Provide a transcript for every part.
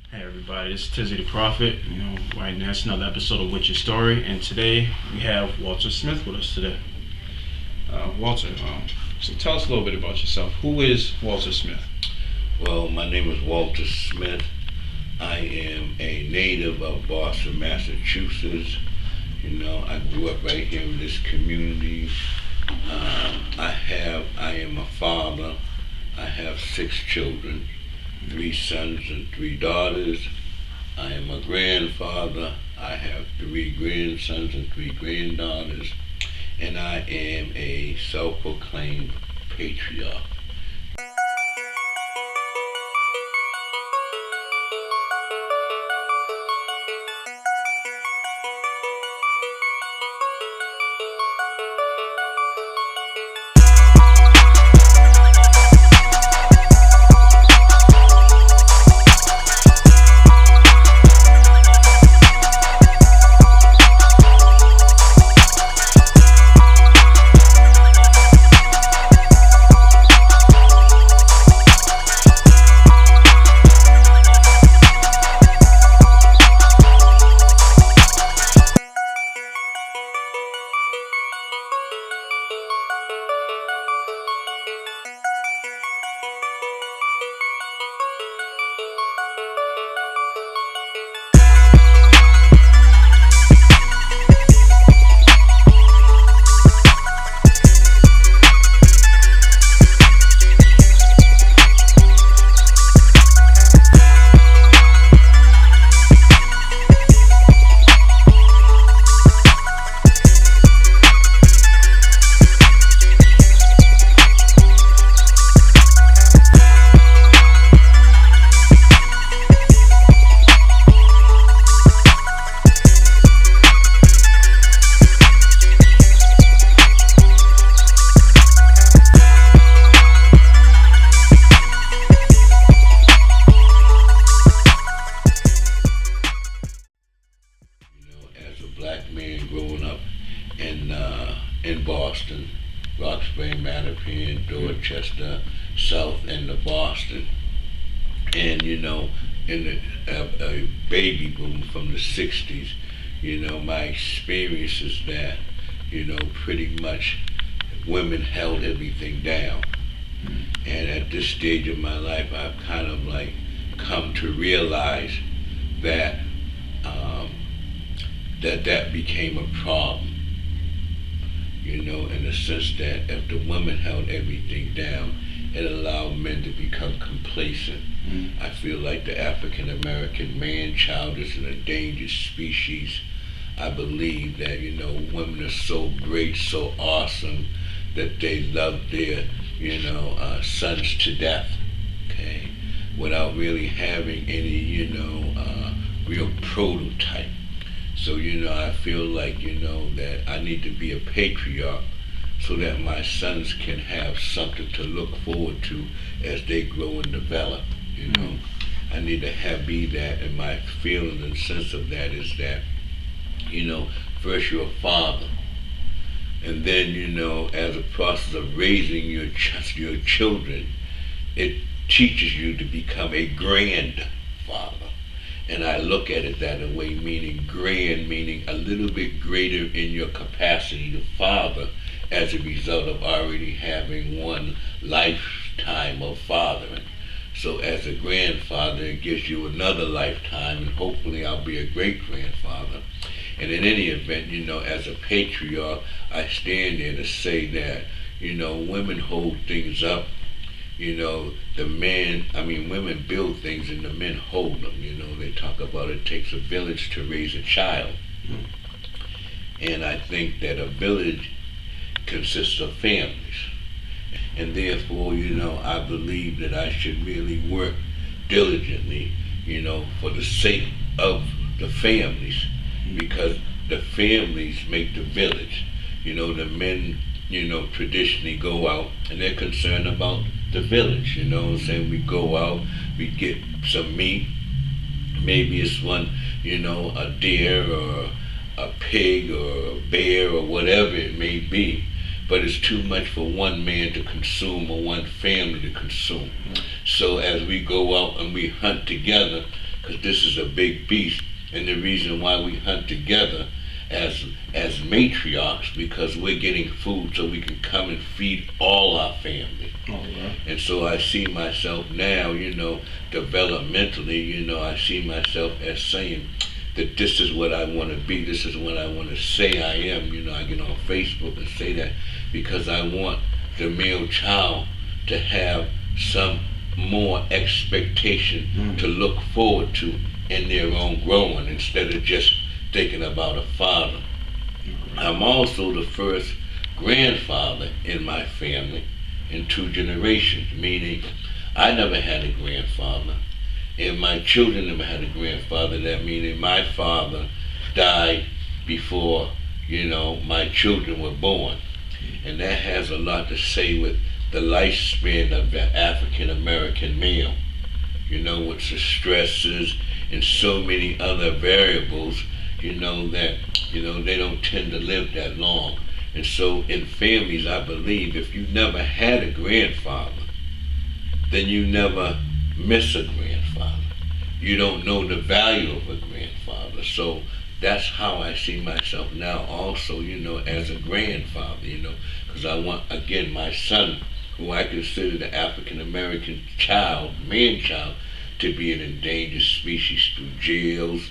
Hey everybody, it's Tizzy the Prophet. Right now it's another episode of What's Your Story, and today we have Walter Smith with us today. Walter, so tell us a little bit about yourself. Who is Walter Smith? Well, my name is Walter Smith. I am a native of Boston, Massachusetts. I grew up right here in this community. I am a father. I have 6 children, 3 sons and 3 daughters. I am a grandfather. I have 3 grandsons and 3 granddaughters. And I am a self-proclaimed patriarch. As a black man growing up in Boston, Roxbury, Mattapan, Dorchester, South End of Boston, and in a baby boom from the '60s, my experience is that pretty much women held everything down, and at this stage of my life, I've kind of like come to realize that. That became a problem, in the sense that if the women held everything down, it allowed men to become complacent. I feel like the African American man-child is an endangered species. I believe that, women are so great, so awesome, that they love their, sons to death, okay, without really having any, real prototype. So, I feel like, that I need to be a patriarch so that my sons can have something to look forward to as they grow and develop, I need to be that, and my feeling and sense of that is that, first you're a father, and then, as a process of raising your children, it teaches you to become a grandfather. And I look at it that way, meaning grand, meaning a little bit greater in your capacity to father as a result of already having one lifetime of fathering. So as a grandfather, it gives you another lifetime, and hopefully I'll be a great grandfather. And in any event, as a patriarch, I stand there to say that, women hold things up. Women build things and the men hold them. They talk about it takes a village to raise a child. And I think that a village consists of families. And therefore, I believe that I should really work diligently, for the sake of the families, because the families make the village. The men, traditionally go out and they're concerned about the village, we go out, we get some meat, maybe it's one, a deer or a pig or a bear or whatever it may be, but it's too much for one man to consume or one family to consume. So as we go out and we hunt together, because this is a big beast, and the reason why we hunt together as matriarchs, because we're getting food so we can come and feed all our family. Right. And so I see myself now, developmentally, I see myself as saying that this is what I want to be, this is what I want to say I am. I get on Facebook and say that because I want the male child to have some more expectation to look forward to in their own growing, instead of just thinking about a father. I'm also the first grandfather in my family in 2 generations, meaning I never had a grandfather, and my children never had a grandfather. That meaning my father died before, my children were born. And that has a lot to say with the lifespan of the African American male, with the stresses and so many other variables, that, they don't tend to live that long. And so in families, I believe if you never had a grandfather, then you never miss a grandfather. You don't know the value of a grandfather. So that's how I see myself now also, as a grandfather, because I want, again, my son, who I consider the African American child, man-child, to be an endangered species through jails,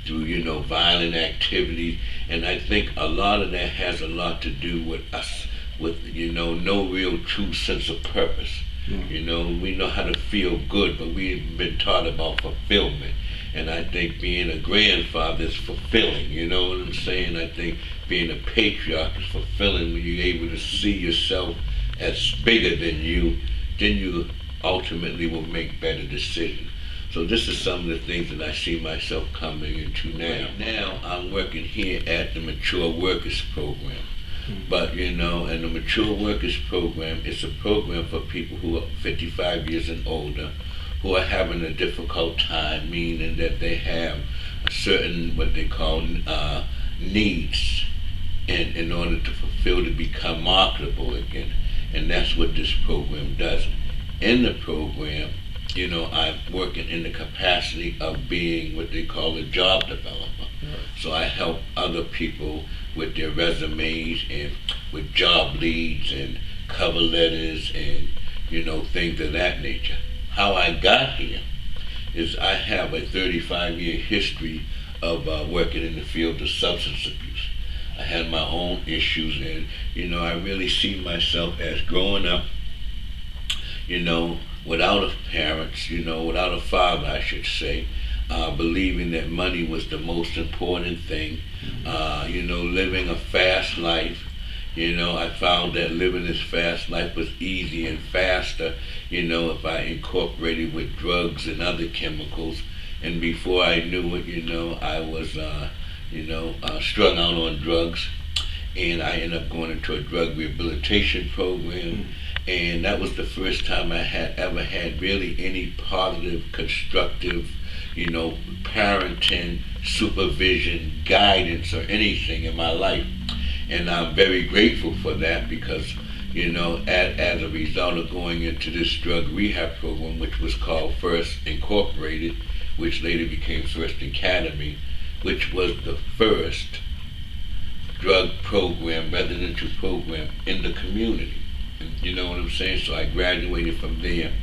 through, violent activities. And I think a lot of that has a lot to do with us, with, no real true sense of purpose. We know how to feel good, but we've been taught about fulfillment. And I think being a grandfather is fulfilling, you know what I'm saying? I think being a patriarch is fulfilling when you're able to see yourself as bigger than you, then you ultimately will make better decisions. So this is some of the things that I see myself coming into now. Now I'm working here at the Mature Workers Program. But, and the Mature Workers Program is a program for people who are 55 years and older, who are having a difficult time, meaning that they have a certain, what they call, needs in order to fulfill, to become marketable again. And that's what this program does. In the program, I'm working in the capacity of being what they call a job developer. So I help other people with their resumes and with job leads and cover letters and, things of that nature. How I got here is I have a 35-year history of working in the field of substance abuse. I had my own issues, and, I really see myself as growing up, without a parents, without a father, I should say, believing that money was the most important thing, living a fast life. I found that living this fast life was easy and faster, if I incorporated with drugs and other chemicals. And before I knew it, I was, strung out on drugs. And I ended up going into a drug rehabilitation program. And that was the first time I had ever had really any positive, constructive, parenting, supervision, guidance, or anything in my life. And I'm very grateful for that because, as a result of going into this drug rehab program, which was called First Incorporated, which later became First Academy, which was the first drug program, residential program in the community. You know what I'm saying? So I graduated from there.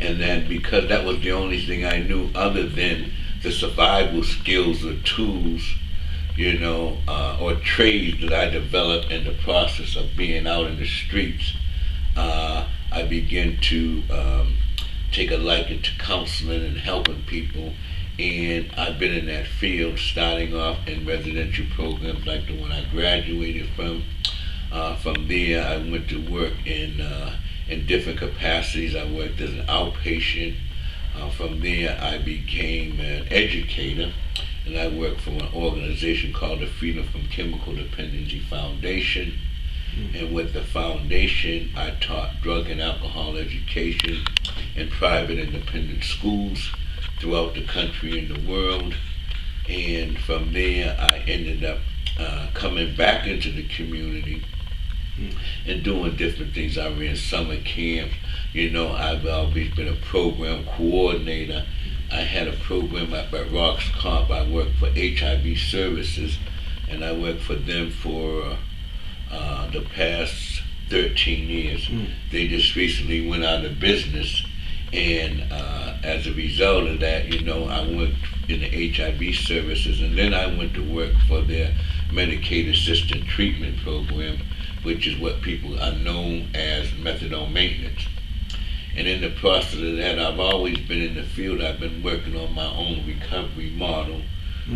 And then because that was the only thing I knew other than the survival skills or tools, or trades that I developed in the process of being out in the streets, I began to take a liking to counseling and helping people. And I've been in that field starting off in residential programs like the one I graduated from. From there, I went to work in different capacities. I worked as an outpatient. From there, I became an educator, and I worked for an organization called the Freedom from Chemical Dependency Foundation. And with the foundation, I taught drug and alcohol education in private independent schools throughout the country and the world. And from there, I ended up coming back into the community and doing different things. I ran summer camp. I've always been a program coordinator. I had a program up at Rocks Comp. I worked for HIV Services, and I worked for them for the past 13 years. They just recently went out of business, and as a result of that, I worked in the HIV services, and then I went to work for their Medicaid Assisted Treatment Program, which is what people are known as methadone maintenance. And in the process of that, I've always been in the field. I've been working on my own recovery model,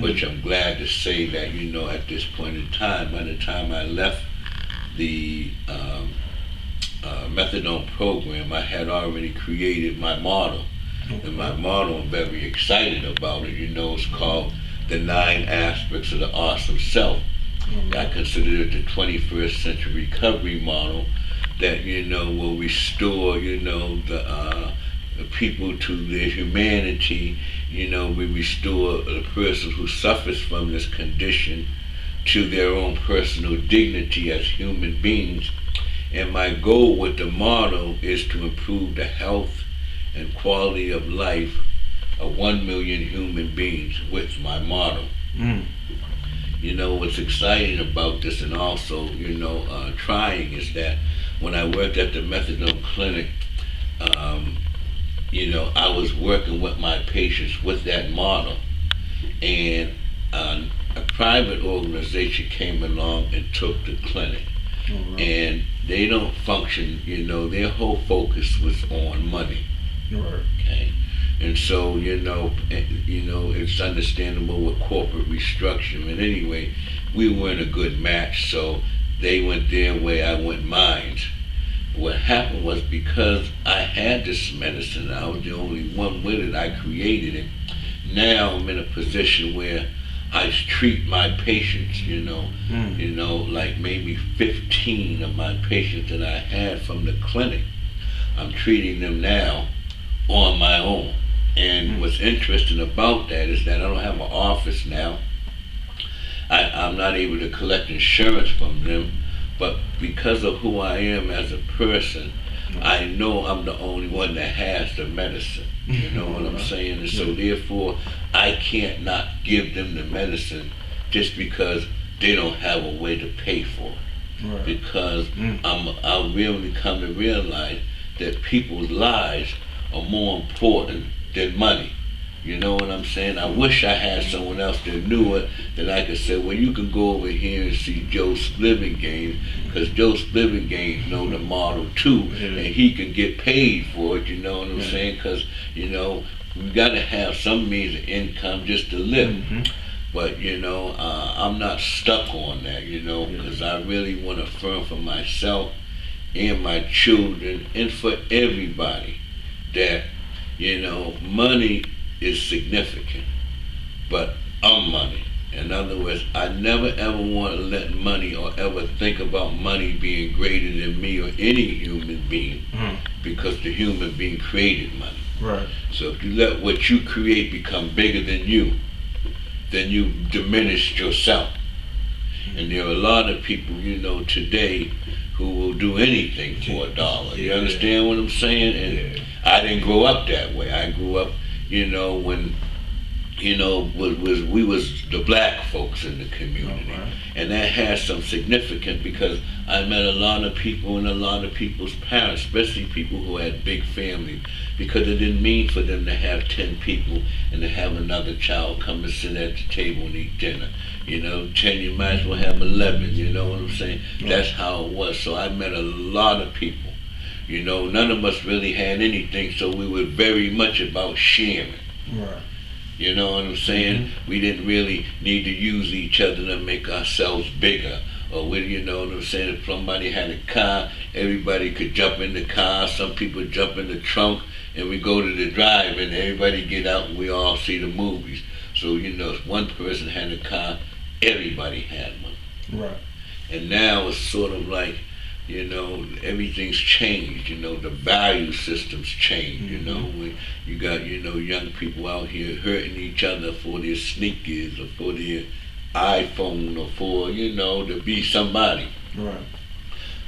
which I'm glad to say that, at this point in time, by the time I left the methadone program, I had already created my model. And my model, I'm very excited about it. It's called the 9 aspects of the awesome self. I consider it the 21st century recovery model that, will restore, the people to their humanity. We restore the person who suffers from this condition to their own personal dignity as human beings. And my goal with the model is to improve the health and quality of life of 1 million human beings with my model. What's exciting about this, and also, trying, is that when I worked at the methadone clinic, I was working with my patients with that model, and a private organization came along and took the clinic. And they don't function, their whole focus was on money. Okay. And so, it's understandable with corporate restructuring. Anyway, we weren't a good match, so they went their way, I went mine. What happened was, because I had this medicine, I was the only one with it, I created it. Now I'm in a position where I treat my patients, like maybe 15 of my patients that I had from the clinic, I'm treating them now on my own. And what's interesting about that is that I don't have an office now. I'm not able to collect insurance from them, but because of who I am as a person, I know I'm the only one that has the medicine. You know what I'm saying? And so therefore, I can't not give them the medicine just because they don't have a way to pay for it. Because I'll really come to realize that people's lives are more important than money. You know what I'm saying? I wish I had someone else that knew it, that I could say, well, you can go over here and see Joe Splivingane, because Joe Splivingane know the model too, and he can get paid for it, you know what I'm saying? Because, we got to have some means of income just to live. But, I'm not stuck on that, because I really want to affirm for myself and my children and for everybody that, money is significant, but I'm money. In other words, I never ever want to let money or ever think about money being greater than me or any human being, because the human being created money. So if you let what you create become bigger than you, then you diminished yourself. And there are a lot of people, today who will do anything for $1. You understand what I'm saying? And I didn't grow up that way. I grew up, when, we was the black folks in the community. And that has some significance, because I met a lot of people and a lot of people's parents, especially people who had big families, because it didn't mean for them to have 10 people and to have another child come and sit at the table and eat dinner. 10, you might as well have 11, you know what I'm saying? That's how it was. So I met a lot of people. None of us really had anything, so we were very much about sharing. You know what I'm saying? We didn't really need to use each other to make ourselves bigger. Or you know what I'm saying? If somebody had a car, everybody could jump in the car. Some people jump in the trunk, and we go to the drive, and everybody get out, and we all see the movies. So if one person had a car, everybody had one. And now it's sort of like, everything's changed. The value system's changed. You got young people out here hurting each other for their sneakers or for their iPhone or for to be somebody.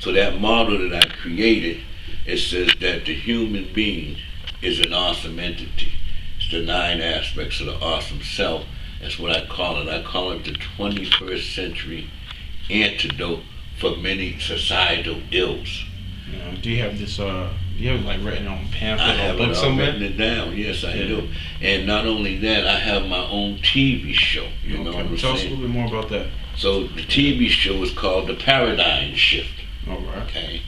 So that model that I created, it says that the human being is an awesome entity. It's the 9 aspects of the awesome self. That's what I call it. I call it the 21st century antidote for many societal ills. Do you have this? Do you have it like written on I pamphlet or have book it all somewhere? written it down. Yes, I do. And not only that, I have my own TV show. You know what I'm Tell us a saying? little bit more about that. So the TV show is called The Paradigm Shift. All right. Okay.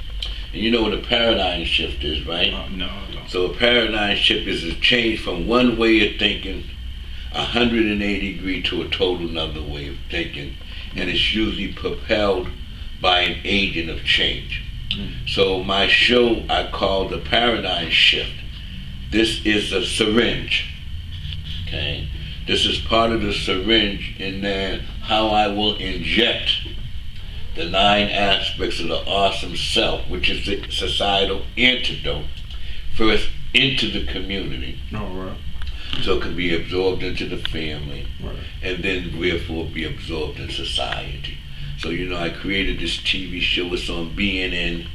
And you know what a paradigm shift is, right? No, I don't. So a paradigm shift is a change from one way of thinking 180 degree to a total another way of thinking, and it's usually propelled by an agent of change. So my show I call The Paradigm Shift. This is a syringe. Okay? This is part of the syringe in there how I will inject the 9 aspects of the awesome self, which is the societal antidote, first into the community. All right. So it can be absorbed into the family, Right. and then therefore be absorbed in society. So I created this TV show. It's on BNN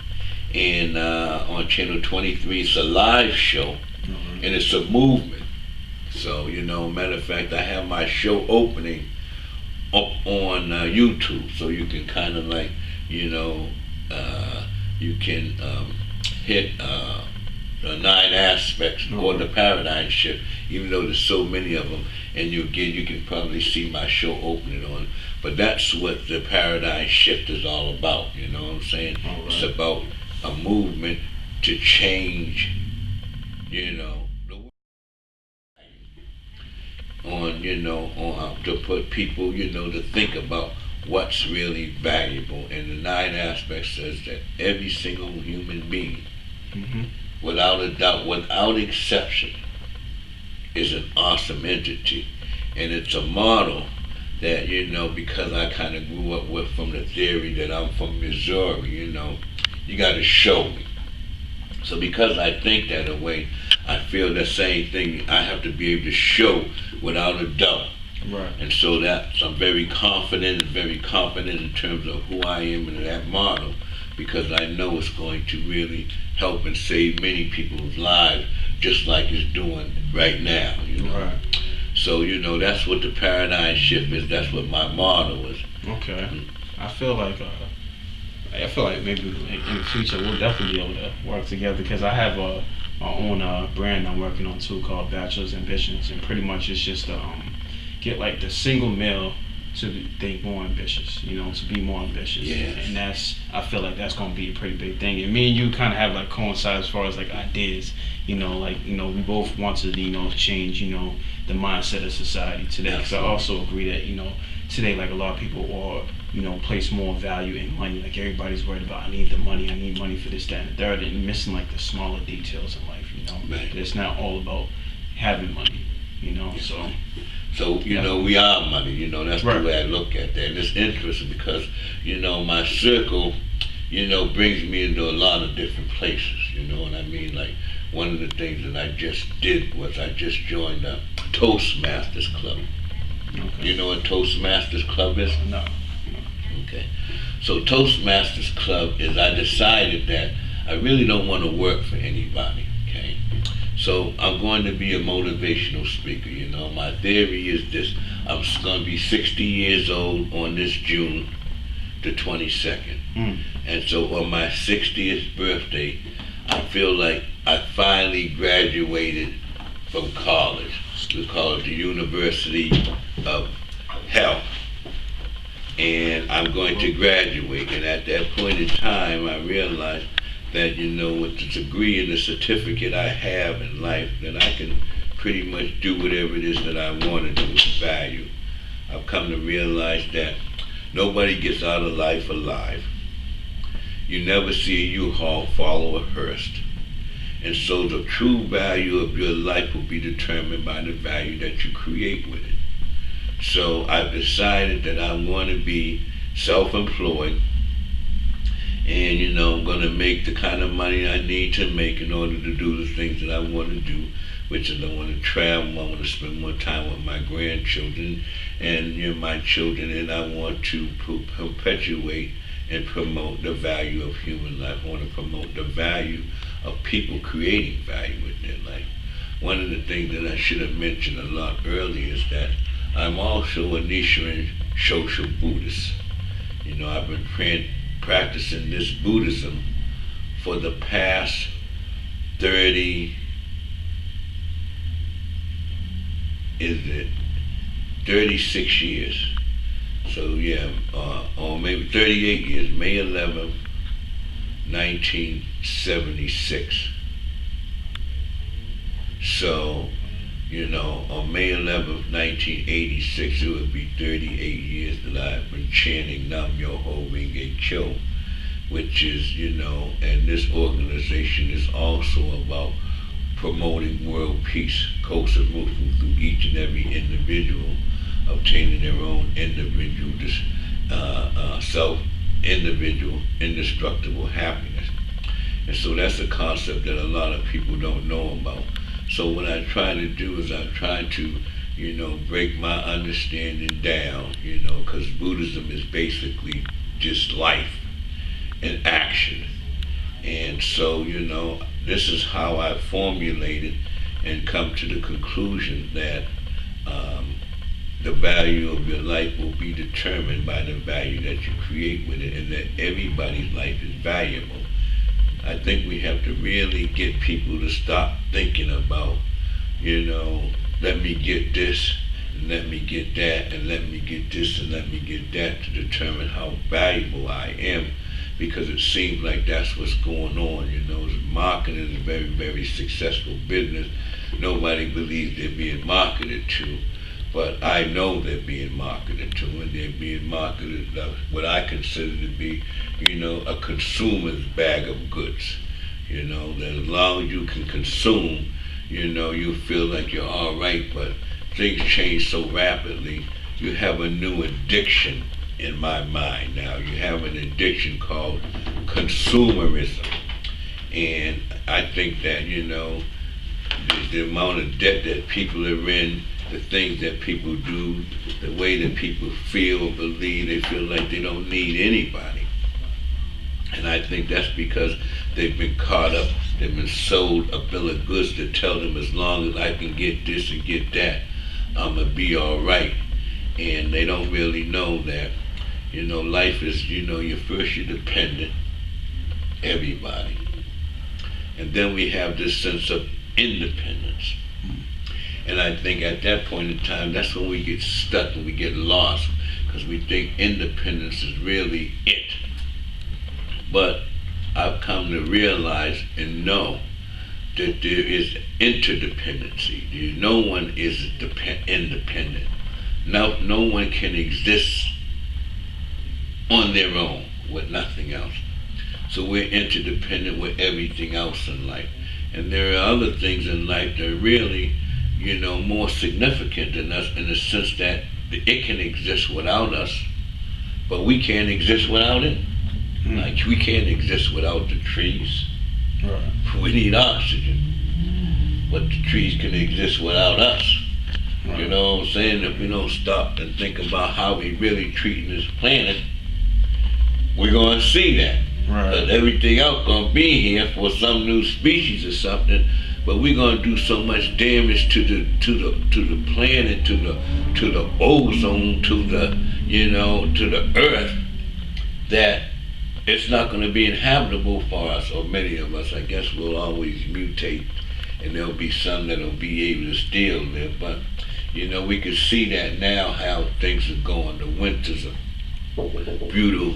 and on Channel 23. It's a live show, and it's a movement. So matter of fact, I have my show opening up on YouTube, so you can kind of like you can hit the 9 aspects or the paradigm shift, even though there's so many of them, and you can probably see my show opening on. But that's what the paradigm shift is all about. You know what I'm saying? All right. It's about a movement to change. On to put people, to think about what's really valuable. And the 9 aspects says that every single human being, without a doubt, without exception, is an awesome entity. And it's a model that, because I kind of grew up with from the theory that I'm from Missouri, you got to show me. So because I think that way, I feel the same thing. I have to be able to show without a doubt. Right. And so I'm very confident and very competent in terms of who I am in that model, because I know it's going to really help and save many people's lives, just like it's doing right now. Right. So that's what the paradigm shift is. That's what my model is. Okay. I feel like maybe in the future we'll definitely be able to work together, because I have my own brand I'm working on too, called Bachelor's Ambitions, and pretty much it's just to get like the single male to think more ambitious, to be more ambitious. Yes. And I feel like that's going to be a pretty big thing. And me and you kind of have like coincide as far as like ideas, we both want to, change, the mindset of society today. Because I also agree that, today, like a lot of people are, place more value in money. Like everybody's worried about, I need money for this, that, and the third, and missing like the smaller details in life, Right. It's not all about having money, So, we are money, that's Right. the way I look at that. And it's interesting because, my circle, brings me into a lot of different places, you know what I mean? Like, one of the things that I just did was I just joined a Toastmasters Club. Okay. You know what Toastmasters Club is? No. Okay. So Toastmasters Club is, I decided that I really don't want to work for anybody, okay? So I'm going to be a motivational speaker, My theory is this: I'm going to be 60 years old on this June the 22nd. And so on my 60th birthday, I feel like I finally graduated from college. We call it the University of Health. And I'm going to graduate. And at that point in time, I realized that, with the degree and the certificate I have in life, that I can pretty much do whatever it is that I want to do with value. I've come to realize that nobody gets out of life alive. You never see a U-Haul follow a hearse. And so the true value of your life will be determined by the value that you create with it. So I've decided that I'm going to be self-employed, and I'm going to make the kind of money I need to make in order to do the things that I want to do, which is I want to travel, I want to spend more time with my grandchildren and my children, and I want to perpetuate and promote the value of human life. I want to promote the value of people creating value in their life. one of the things that I should have mentioned a lot earlier is that I'm also a Nichiren social Buddhist. You know, I've been practicing this Buddhism for the past 36 years. So yeah, or maybe 38 years, May 11th, 1976. So, you know, on May 11th, 1986, it would be 38 years that I've been chanting Nam Myoho Renge Kyo, which is, you know, and this organization is also about promoting world peace, Kosa Rufu, through each and every individual obtaining their own individual, individual indestructible happiness. And so that's a concept that a lot of people don't know about. So what I try to do is I try to, you know, break my understanding down, you know, because Buddhism is basically just life and action. And so, you know, this is how I formulated and come to the conclusion that the value of your life will be determined by the value that you create with it, and that everybody's life is valuable. I think we have to really get people to stop thinking about, you know, let me get this, and let me get that, and let me get this, and let me get that, to determine how valuable I am, because it seems like that's what's going on. You know, marketing is a very, very successful business. Nobody believes they're being marketed to, but I know they're being marketed to, and they're being marketed what I consider to be, you know, a consumer's bag of goods. You know, that as long as you can consume, you know, you feel like you're all right, but things change so rapidly. You have a new addiction in my mind now. You have an addiction called consumerism. And I think that, you know, the amount of debt that people are in, the things that people do, the way that people feel, believe, they feel like they don't need anybody. And I think that's because they've been caught up, they've been sold a bill of goods to tell them as long as I can get this and get that, I'm gonna be all right. And they don't really know that, you know, life is, you know, you're dependent, everybody. And then we have this sense of independence. And I think at that point in time, that's when we get stuck and we get lost, because we think independence is really it. But I've come to realize and know that there is interdependency. No one is independent. No one can exist on their own with nothing else. So we're interdependent with everything else in life. And there are other things in life that are really, you know, more significant than us, in the sense that it can exist without us, but we can't exist without it. Like, we can't exist without the trees. Right. We need oxygen, but the trees can exist without us. Right. You know what I'm saying? If we don't stop and think about how we really treating this planet, we're gonna see that. Right. But everything else gonna be here for some new species or something. But we're gonna do so much damage to the planet, to the ozone, to the, you know, to the earth, that it's not going to be inhabitable for us, or many of us. I guess we'll always mutate, and there'll be some that'll be able to still live. But, you know, we can see that now, how things are going. The winters are brutal,